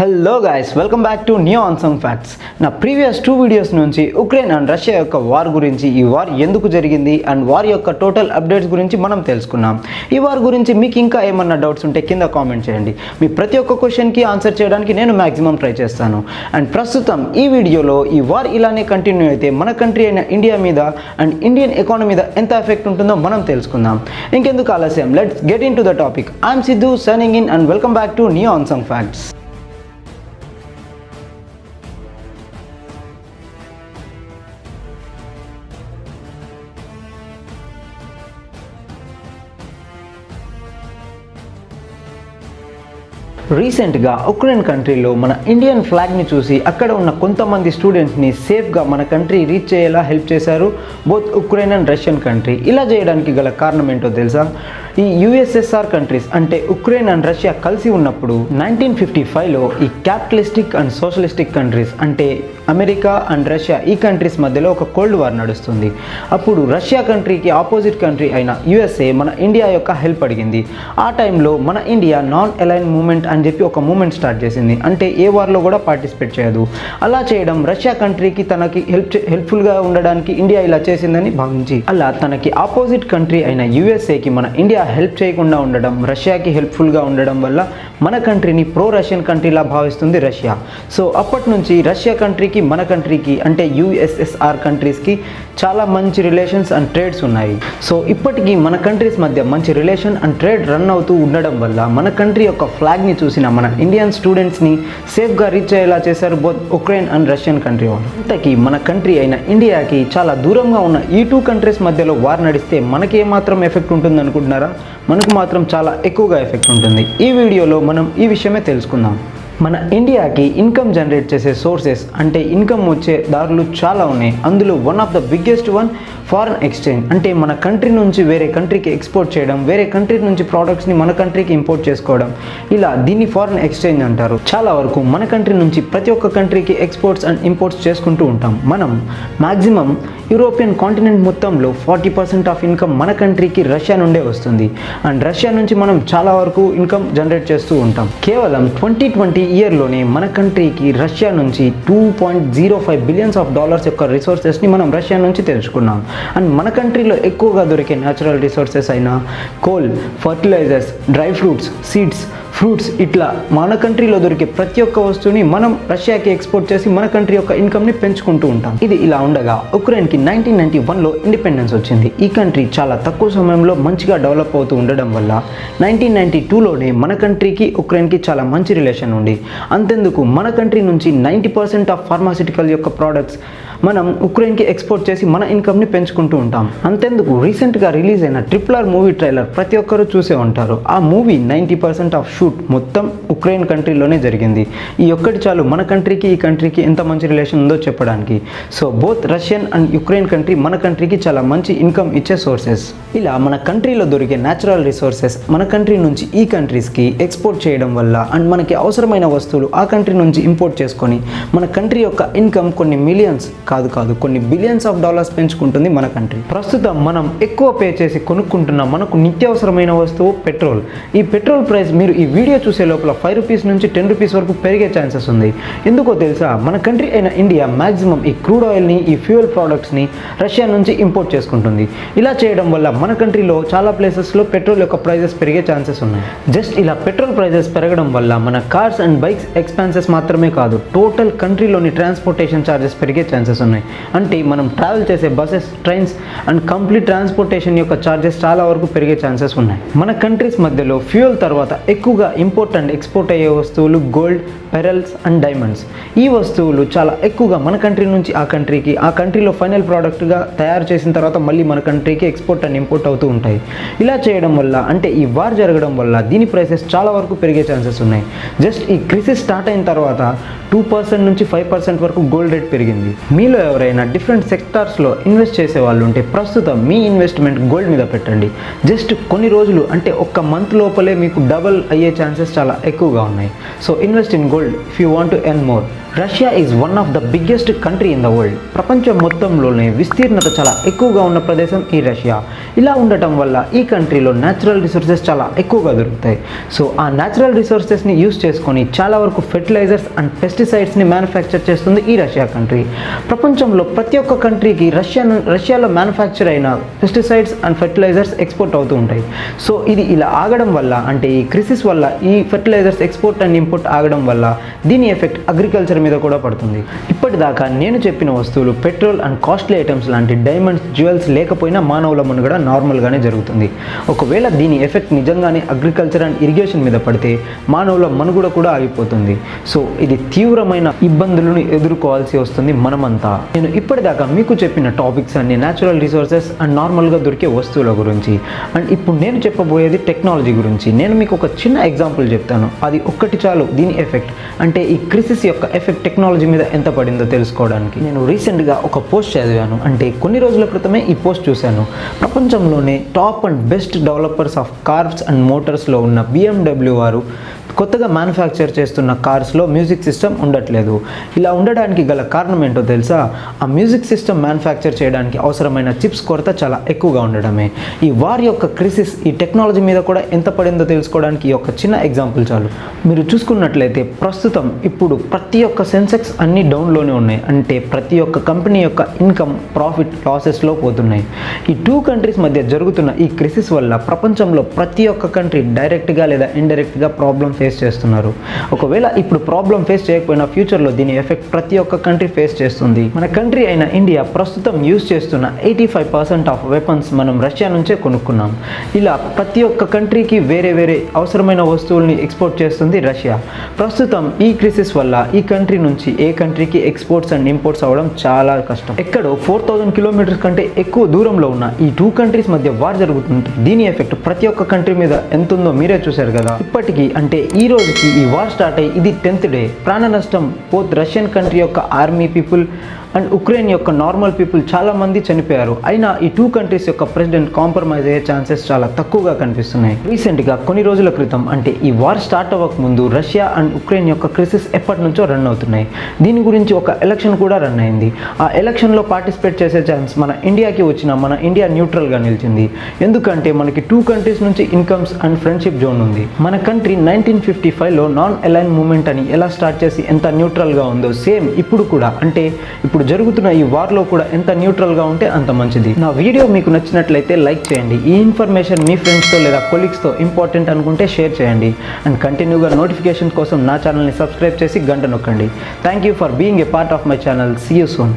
Hello guys, welcome back to new unsung facts. నా previous 2 videos నుంచి Ukraine and Russia యొక్క war గురించి, ఈ వార్ ఎందుకు జరిగింది అండ్ వార్ యొక్క టోటల్ అప్డేట్స్ గురించి మనం తెలుసుకున్నాం. ఈ వార్ గురించి మీకు ఇంకా ఏమన్నా డౌట్స్ ఉంటే కింద కామెంట్ చేయండి. మీ ప్రతి ఒక్క క్వశ్చన్కి ఆన్సర్ చేయడానికి నేను మ్యాక్సిమం ట్రై చేస్తాను. అండ్ ప్రస్తుతం ఈ వీడియోలో ఈ వార్ ఇలానే కంటిన్యూ అయితే మన కంట్రీ అయిన ఇండియా మీద అండ్ ఇండియన్ ఎకానమీ మీద ఎంత ఎఫెక్ట్ ఉంటుందో మనం తెలుసుకుందాం. ఇంకెందుకు ఆలస్యం, let's get in to the topic. I'm Siddhu signing in and welcome back to new unsung facts. రీసెంట్గా ఉక్రెయిన్ కంట్రీలో మన ఇండియన్ ఫ్లాగ్ని చూసి అక్కడ ఉన్న కొంతమంది స్టూడెంట్స్ని సేఫ్గా మన కంట్రీ రీచ్ చేయేలా హెల్ప్ చేశారు both Ukraine and Russian country. ఇలా చేయడానికి గల కారణం ఏంటో తెలుసా? ఈ యుఎస్ఎస్ఆర్ కంట్రీస్ అంటే ఉక్రెయిన్ అండ్ రష్యా కలిసి ఉన్నప్పుడు 1955లో ఈ క్యాపిటలిస్టిక్ అండ్ సోషలిస్టిక్ కంట్రీస్ అంటే అమెరికా అండ్ రష్యా ఈ కంట్రీస్ మధ్యలో ఒక కోల్డ్ వార్ నడుస్తుంది. అప్పుడు రష్యా కంట్రీకి ఆపోజిట్ కంట్రీ అయిన యుఎస్ఏ మన ఇండియా యొక్క హెల్ప్ అడిగింది. ఆ టైంలో మన ఇండియా నాన్ అలైన్ మూమెంట్ అని చెప్పి ఒక మూమెంట్ స్టార్ట్ చేసింది. అంటే ఏ వార్లో కూడా పార్టిసిపేట్ చేయదు. అలా చేయడం రష్యా కంట్రీకి తనకి హెల్ప్ఫుల్గా ఉండడానికి ఇండియా ఇలా చేసిందని భావించి అలా తనకి ఆపోజిట్ కంట్రీ అయిన యుఎస్ఏకి మన ఇండియా హెల్ప్ చేయకుండా ఉండడం, రష్యాకి హెల్ప్ఫుల్గా ఉండడం వల్ల మన కంట్రీని ప్రో రష్యన్ కంట్రీలా భావిస్తుంది రష్యా. సో అప్పటి నుంచి రష్యా కంట్రీకి మన కంట్రీకి అంటే యుఎస్ఎస్ఆర్ కంట్రీస్కి చాలా మంచి రిలేషన్స్ అండ్ ట్రేడ్స్ ఉన్నాయి. సో ఇప్పటికీ మన కంట్రీస్ మధ్య మంచి రిలేషన్ అండ్ ట్రేడ్ రన్ అవుతూ ఉండడం వల్ల మన కంట్రీ యొక్క ఫ్లాగ్ని చూసిన మన ఇండియన్ స్టూడెంట్స్ని సేఫ్గా రీచ్ అయ్యేలా చేశారు both Ukraine and Russian country వాళ్ళు. ఇంతకీ మన కంట్రీ అయిన ఇండియాకి చాలా దూరంగా ఉన్న ఈ 2 కంట్రీస్ మధ్యలో వార్ నడిస్తే మనకి ఏమాత్రం ఎఫెక్ట్ ఉంటుంది అనుకుంటున్నారా? మనకు మాత్రం చాలా ఎక్కువగా ఎఫెక్ట్ ఉంటుంది. ఈ వీడియోలో మనం ఈ విషయమే తెలుసుకుందాం. మన ఇండియాకి ఇన్కమ్ జనరేట్ చేసే సోర్సెస్ అంటే ఇన్కమ్ వచ్చే దారులు చాలా ఉన్నాయి. అందులో one of the biggest one foreign exchange. అంటే మన కంట్రీ నుంచి వేరే కంట్రీకి ఎక్స్పోర్ట్ చేయడం, వేరే కంట్రీ నుంచి ప్రోడక్ట్స్ని మన కంట్రీకి ఇంపోర్ట్ చేసుకోవడం, ఇలా దీన్ని ఫారెన్ ఎక్స్చేంజ్ అంటారు. చాలా వరకు మన కంట్రీ నుంచి ప్రతి ఒక్క కంట్రీకి ఎక్స్పోర్ట్స్ అండ్ ఇంపోర్ట్స్ చేసుకుంటూ ఉంటాం. మనం మ్యాక్సిమం యూరోపియన్ కాంటినెంట్ మొత్తంలో 40% ఆఫ్ ఇన్కమ్ మన కంట్రీకి రష్యా నుండే వస్తుంది. అండ్ రష్యా నుంచి మనం చాలా వరకు ఇన్కమ్ జనరేట్ చేస్తూ ఉంటాం. కేవలం 2020 ఇయర్లోనే మన కంట్రీకి రష్యా నుంచి $2.05 బిలియన్స్ యొక్క రిసోర్సెస్ని మనం రష్యా నుంచి తెలుసుకున్నాం. అండ్ మన కంట్రీలో ఎక్కువగా దొరికే న్యాచురల్ రిసోర్సెస్ అయిన coal, fertilisers, dry fruits, seeds, fruits, ఇట్లా మన కంట్రీలో దొరికే ప్రతి ఒక్క వస్తువుని మనం రష్యాకి ఎక్స్పోర్ట్ చేసి మన కంట్రీ యొక్క ఇన్కమ్ని పెంచుకుంటూ ఉంటాం. ఇది ఇలా ఉండగా ఉక్రెయిన్కి 1991లో ఇండిపెండెన్స్ వచ్చింది. ఈ కంట్రీ చాలా తక్కువ సమయంలో మంచిగా డెవలప్ అవుతూ ఉండడం వల్ల 1992లోనే మన కంట్రీకి ఉక్రెయిన్కి చాలా మంచి రిలేషన్ ఉంది. అంతెందుకు మన కంట్రీ నుంచి 90% ఆఫ్ ఫార్మాసిటికల్ యొక్క ప్రోడక్ట్స్ మనం ఉక్రెయిన్కి ఎక్స్పోర్ట్ చేసి మన ఇన్కమ్ని పెంచుకుంటూ ఉంటాం. అంతెందుకు రీసెంట్గా రిలీజ్ అయిన RRR మూవీ ట్రైలర్ ప్రతి ఒక్కరూ చూసే ఉంటారు. ఆ మూవీ 90% ఆఫ్ షూట్ మొత్తం ఉక్రెయిన్ కంట్రీలోనే జరిగింది. ఈ ఒక్కటి చాలు మన కంట్రీకి ఈ కంట్రీకి ఎంత మంచి రిలేషన్ ఉందో చెప్పడానికి. So both Russian and Ukraine country మన కంట్రీకి చాలా మంచి ఇన్కమ్ ఇచ్చే సోర్సెస్. ఇలా మన కంట్రీలో దొరికే న్యాచురల్ రిసోర్సెస్ మన కంట్రీ నుంచి ఈ కంట్రీస్కి ఎక్స్పోర్ట్ చేయడం వల్ల అండ్ మనకి అవసరమైన వస్తువులు ఆ కంట్రీ నుంచి ఇంపోర్ట్ చేసుకొని మన కంట్రీ యొక్క ఇన్కమ్ కొన్ని మిలియన్స్ కాదు కొన్ని బిలియన్స్ ఆఫ్ డాలర్స్ పెంచుకుంటుంది మన కంట్రీ. ప్రస్తుతం మనం ఎక్కువ పే చేసి కొనుక్కుంటున్న మనకు నిత్యావసరమైన వస్తువు పెట్రోల్. ఈ పెట్రోల్ ప్రైస్ మీరు ఈ వీడియో చూసే లోపల ₹5 నుంచి ₹10 వరకు పెరిగే ఛాన్సెస్ ఉంది. ఎందుకో తెలుసా? మన కంట్రీ అయిన ఇండియా మ్యాక్సిమం ఈ క్రూడ్ ఆయిల్ని, ఈ ఫ్యూయల్ ప్రోడక్ట్స్ని రష్యా నుంచి ఇంపోర్ట్ చేసుకుంటుంది. ఇలా చేయడం వల్ల మన కంట్రీలో చాలా ప్లేసెస్లో పెట్రోల్ యొక్క ప్రైజెస్ పెరిగే ఛాన్సెస్ ఉన్నాయి. జస్ట్ ఇలా పెట్రోల్ ప్రైజెస్ పెరగడం వల్ల మన కార్స్ అండ్ బైక్స్ ఎక్స్పెన్సెస్ మాత్రమే కాదు, టోటల్ కంట్రీలోని ట్రాన్స్పోర్టేషన్ ఛార్జెస్ పెరిగే ఛాన్సెస్ ఉన్నాయి. అంటే మనం ట్రావెల్ చేసే buses, trains and complete transportation యొక్క ఛార్జెస్ చాలా వరకు పెరిగే ఛాన్సెస్ ఉన్నాయి. మన కంట్రీస్ మధ్యలో ఫ్యూయల్ తర్వాత ఎక్కువగా ఇంపోర్ట్ అండ్ ఎక్స్పోర్ట్ అయ్యే వస్తువులు గోల్డ్, పెరల్స్ అండ్ డైమండ్స్. ఈ వస్తువులు చాలా ఎక్కువగా మన కంట్రీ నుంచి ఆ కంట్రీకి, ఆ కంట్రీలో ఫైనల్ ప్రోడక్ట్గా తయారు చేసిన తర్వాత మళ్ళీ మన కంట్రీకి ఎక్స్పోర్ట్ అండ్ ఇంపోర్ట్ అవుతూ ఉంటాయి. ఇలా చేయడం వల్ల అంటే ఈ వార్ జరగడం వల్ల దీని ప్రైసెస్ చాలా వరకు పెరిగే ఛాన్సెస్ ఉన్నాయి. జస్ట్ ఈ క్రైసిస్ స్టార్ట్ అయిన తర్వాత 2% నుంచి 5% వరకు గోల్డ్ రేట్ పెరిగింది. మీలో ఎవరైనా డిఫరెంట్ సెక్టార్స్లో ఇన్వెస్ట్ చేసే వాళ్ళు ఉంటే ప్రస్తుతం మీ ఇన్వెస్ట్మెంట్ గోల్డ్ మీద పెట్టండి. జస్ట్ కొన్ని రోజులు అంటే ఒక్క మంత్ లోపలే మీకు డబల్ అయ్యే ఛాన్సెస్ చాలా ఎక్కువగా ఉన్నాయి. So invest in gold if you want to earn more. Russia is one of the biggest country in the world. ప్రపంచం మొత్తంలోనే విస్తీర్ణత చాలా ఎక్కువగా ఉన్న ప్రదేశం ఈ రష్యా. ఇలా ఉండటం వల్ల ఈ కంట్రీలో న్యాచురల్ రిసోర్సెస్ చాలా ఎక్కువగా దొరుకుతాయి. సో ఆ న్యాచురల్ రిసోర్సెస్ని యూస్ చేసుకొని చాలా వరకు ఫెర్టిలైజర్స్ అండ్ పెస్టిసైడ్స్ని మ్యానుఫ్యాక్చర్ చేస్తుంది ఈ రష్యా కంట్రీ. ప్రపంచంలో ప్రతి ఒక్క కంట్రీకి రష్యాలో మ్యానుఫ్యాక్చర్ అయిన పెస్టిసైడ్స్ అండ్ ఫెర్టిలైజర్స్ ఎక్స్పోర్ట్ అవుతూ ఉంటాయి. సో ఇది ఇలా ఆగడం వల్ల, అంటే ఈ క్రిసిస్ వల్ల ఈ ఫెర్టిలైజర్స్ ఎక్స్పోర్ట్ అండ్ ఇంపోర్ట్ ఆగడం వల్ల దీని ఎఫెక్ట్ అగ్రికల్చర్ మీద కూడా పడుతుంది. ఇప్పటిదాకా నేను చెప్పిన వస్తువులు పెట్రోల్ అండ్ కాస్ట్లీ ఐటమ్స్ లాంటి డైమండ్స్, జ్యువెల్స్ లేకపోయినా మానవుల మనుగడ నార్మల్గానే జరుగుతుంది. ఒకవేళ దీని ఎఫెక్ట్ నిజంగానే అగ్రికల్చర్ అండ్ ఇరిగేషన్ మీద పడితే మానవుల మనుగడ కూడా ఆగిపోతుంది. సో ఇది తీవ్రమైన ఇబ్బందులను ఎదుర్కోవాల్సి వస్తుంది మనమంతా. నేను ఇప్పటిదాకా మీకు చెప్పిన టాపిక్స్ అన్ని న్యాచురల్ రిసోర్సెస్ అండ్ నార్మల్గా దొరికే వస్తువుల గురించి. అండ్ ఇప్పుడు నేను చెప్పబోయేది టెక్నాలజీ గురించి. నేను మీకు ఒక చిన్న ఎగ్జాంపుల్ చెప్తాను, అది ఒక్కటి చాలు దీని ఎఫెక్ట్, అంటే ఈ క్రిసిస్ యొక్క ఎఫెక్ట్ టెక్నాలజీ మీద ఎంత పడిందో తెలుసుకోవడానికి. నేను రీసెంట్గా ఒక పోస్ట్ చదివాను, అంటే కొన్ని రోజుల క్రితమే ఈ పోస్ట్ చూశాను. ప్రపంచంలోనే top and best developers of cars and మోటార్స్లో ఉన్న BMW వారు కొత్తగా మ్యానుఫ్యాక్చర్ చేస్తున్న కార్స్లో మ్యూజిక్ సిస్టమ్ ఉండట్లేదు. ఇలా ఉండడానికి గల కారణం ఏంటో తెలుసా? ఆ మ్యూజిక్ సిస్టమ్ మ్యానుఫ్యాక్చర్ చేయడానికి అవసరమైన చిప్స్ కొరత చాలా ఎక్కువగా ఉండడమే. ఈ వార్ యొక్క క్రిసిస్ ఈ టెక్నాలజీ మీద కూడా ఎంత పడిందో తెలుసుకోవడానికి ఈ ఒక చిన్న ఎగ్జాంపుల్ చాలు. మీరు చూసుకున్నట్లయితే ప్రస్తుతం ఇప్పుడు ప్రతి ఒక్క సెన్సెక్స్ అన్ని డౌన్లోనే ఉన్నాయి. అంటే ప్రతి ఒక్క కంపెనీ యొక్క ఇన్కమ్, ప్రాఫిట్, లాసెస్లో పోతున్నాయి. ఈ టూ కంట్రీస్ మధ్య జరుగుతున్న ఈ క్రిసిస్ వల్ల ప్రపంచంలో ప్రతి ఒక్క కంట్రీ డైరెక్ట్గా లేదా ఇండైరెక్ట్గా ప్రాబ్లం ఫేస్ చేస్తున్నారు. ఒకవేళ ఇప్పుడు ప్రాబ్లం ఫేస్ చేయకపోయినా ఫ్యూచర్లో దీని ఎఫెక్ట్ ప్రతి ఒక్క కంట్రీ ఫేస్ చేస్తుంది. మన కంట్రీ అయిన ఇండియా ప్రస్తుతం యూజ్ చేస్తున్న 85% ఆఫ్ వెపన్స్ మనం రష్యా నుంచే కొనుక్కున్నాం. ఇలా ప్రతి ఒక్క కంట్రీకి వేరే వేరే అవసరమైన వస్తువుల్ని ఎక్స్పోర్ట్ చేస్తుంది రష్యా. ప్రస్తుతం ఈ క్రిసిస్ వల్ల ఈ కంట్రీ నుంచి ఏ కంట్రీకి ఎక్స్పోర్ట్స్ అండ్ ఇంపోర్ట్స్ అవ్వడం చాలా కష్టం. ఎక్కడో 4000 కిలోమీటర్స్ కంటే ఎక్కువ దూరంలో ఉన్న ఈ టూ కంట్రీస్ మధ్య వార్ జరుగుతుంది. దీని ఎఫెక్ట్ ప్రతి ఒక్క కంట్రీ మీద ఎంత ఉందో మీరే చూశారు కదా. ఇప్పటికీ అంటే ఈ రోజుకి ఈ వార్ స్టార్ట్ అయ్యి ఇది 10th డే. ప్రాణ నష్టం బోత్ రష్యన్ కంట్రీ యొక్క ఆర్మీ పీపుల్ అండ్ ఉక్రెయిన్ యొక్క నార్మల్ పీపుల్ చాలా మంది చనిపోయారు. అయినా ఈ టూ కంట్రీస్ యొక్క ప్రెసిడెంట్ కాంప్రమైజ్ అయ్యే ఛాన్సెస్ చాలా తక్కువగా కనిపిస్తున్నాయి. రీసెంట్గా కొన్ని రోజుల క్రితం, అంటే ఈ వార్ స్టార్ట్ అవ్వక ముందు రష్యా అండ్ ఉక్రెయిన్ యొక్క క్రిసిస్ ఎప్పటి నుంచో రన్ అవుతున్నాయి. దీని గురించి ఒక ఎలక్షన్ కూడా రన్ అయింది. ఆ ఎలక్షన్లో పార్టిసిపేట్ చేసే ఛాన్స్ మన ఇండియాకి వచ్చిన మన ఇండియా న్యూట్రల్గా నిలిచింది. ఎందుకంటే మనకి టూ కంట్రీస్ నుంచి ఇన్కమ్స్ అండ్ ఫ్రెండ్షిప్ జోన్ ఉంది. మన కంట్రీ 1955లో నాన్ అలైన్ మూవ్మెంట్ అని ఎలా స్టార్ట్ చేసి ఎంత న్యూట్రల్గా ఉందో సేమ్ ఇప్పుడు కూడా, అంటే ఇప్పుడు జరుగుతున్న ఈ వార్లో కూడా ఎంత న్యూట్రల్గా ఉంటే అంత మంచిది. నా వీడియో మీకు నచ్చినట్లయితే లైక్ చేయండి. ఈ ఇన్ఫర్మేషన్ మీ ఫ్రెండ్స్తో లేదా కొలీగ్స్తో ఇంపార్టెంట్ అనుకుంటే షేర్ చేయండి. అండ్ కంటిన్యూగా నోటిఫికేషన్ కోసం నా ఛానల్ని సబ్స్క్రైబ్ చేసి గంట నొక్కండి. Thank you for being a part of my channel. See you soon.